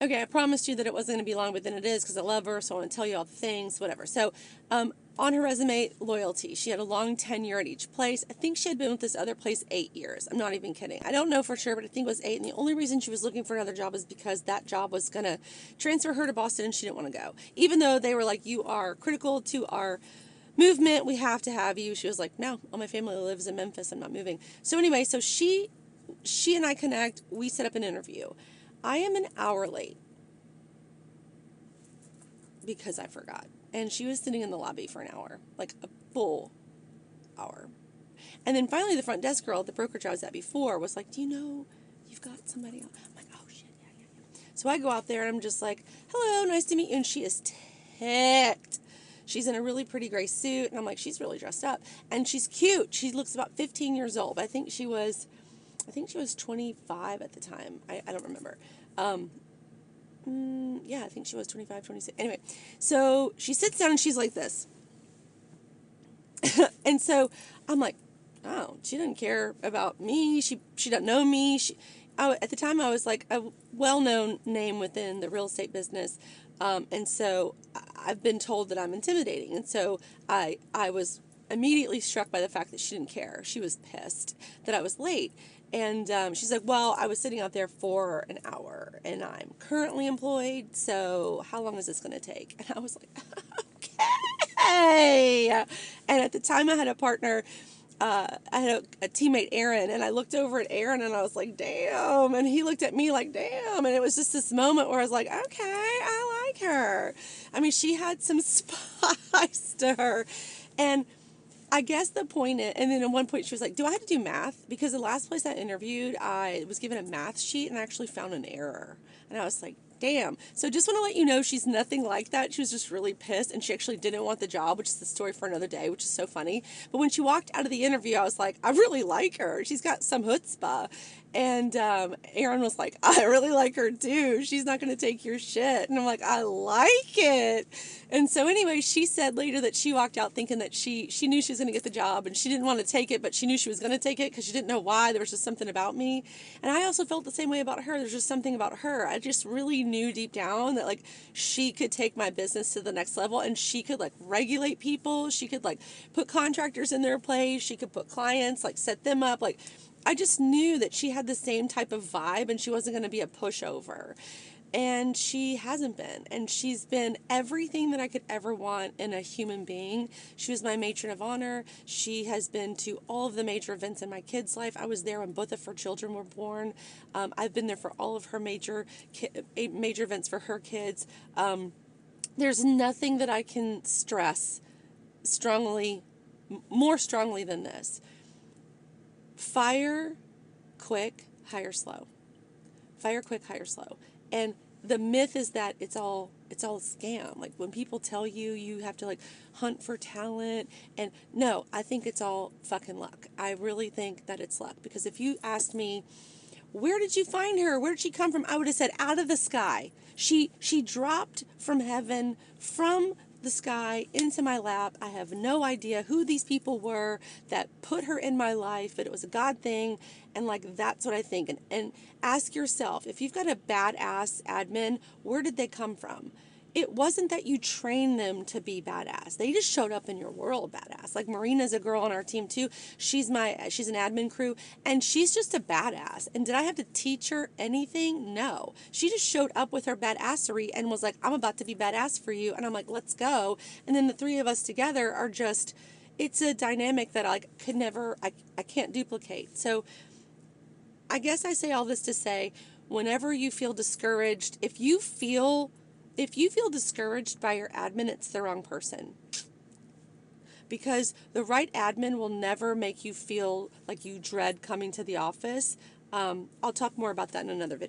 Okay, I promised you that it wasn't going to be long, but then it is because I love her, so I want to tell you all the things, whatever. So, on her resume, loyalty. She had a long tenure at each place. I think she had been with this other place 8 years. I'm not even kidding. I don't know for sure, but I think it was 8. And the only reason she was looking for another job is because that job was going to transfer her to Boston and she didn't want to go. Even though they were like, you are critical to our movement, we have to have you. She was like, no, all my family lives in Memphis. I'm not moving. So anyway, so she and I connect. We set up an interview. I am an hour late because I forgot. And she was sitting in the lobby for an hour, like a full hour. And then finally, the front desk girl at the brokerage I was at before was like, do you know you've got somebody else? I'm like, oh, shit, yeah. So I go out there and I'm just like, hello, nice to meet you. And she is ticked. She's in a really pretty gray suit. And I'm like, she's really dressed up. And she's cute. She looks about 15 years old. I think she was 25 at the time. I don't remember. Yeah, I think she was 25, 26. Anyway, so she sits down and she's like this. And so I'm like, oh, she doesn't care about me. She doesn't know me. At the time, I was like a well-known name within the real estate business. And so I've been told that I'm intimidating. And so I was immediately struck by the fact that she didn't care. She was pissed that I was late. And she's like, well, I was sitting out there for an hour and I'm currently employed. So how long is this going to take? And I was like, okay. And at the time I had a partner, I had a teammate, Aaron, and I looked over at Aaron and I was like, damn. And he looked at me like, damn. And it was just this moment where I was like, okay, I like her. I mean, she had some spice to her. And I guess the point is, and then at one point she was like, do I have to do math? Because the last place I interviewed, I was given a math sheet and I actually found an error. And I was like, damn. So just want to let you know she's nothing like that. She was just really pissed and she actually didn't want the job, which is the story for another day, which is so funny. But when she walked out of the interview, I was like, I really like her. She's got some chutzpah. And Aaron was like, I really like her too. She's not going to take your shit. And I'm like, I like it. And so anyway, she said later that she walked out thinking that she knew she was going to get the job and she didn't want to take it, but she knew she was going to take it because she didn't know why. There was just something about me. And I also felt the same way about her. There's just something about her. I just really knew deep down that like she could take my business to the next level and she could like regulate people. She could like put contractors in their place. She could put clients, like set them up. Like I just knew that she had the same type of vibe and she wasn't going to be a pushover. And she hasn't been. And she's been everything that I could ever want in a human being. She was my matron of honor. She has been to all of the major events in my kids' life. I was there when both of her children were born. I've been there for all of her major events for her kids. There's nothing that I can stress more strongly than this. Fire quick, hire slow. Fire quick, hire slow. And the myth is that it's all a scam. Like when people tell you you have to like hunt for talent, and no, I think it's all fucking luck. I really think that it's luck, because if you asked me, where did you find her? Where did she come from? I would have said out of the sky. She dropped from heaven, from the sky into my lap. I have no idea who these people were that put her in my life, but it was a God thing. And like, that's what I think. And ask yourself, if you've got a badass admin, where did they come from? It wasn't that you trained them to be badass. They just showed up in your world badass. Like Marina's a girl on our team too. She's an admin crew and she's just a badass. And did I have to teach her anything? No. She just showed up with her badassery and was like, I'm about to be badass for you. And I'm like, let's go. And then the three of us together are just, it's a dynamic that I could never, I can't duplicate. So I guess I say all this to say, whenever you feel discouraged, if you feel discouraged by your admin, it's the wrong person. Because the right admin will never make you feel like you dread coming to the office. I'll talk more about that in another video.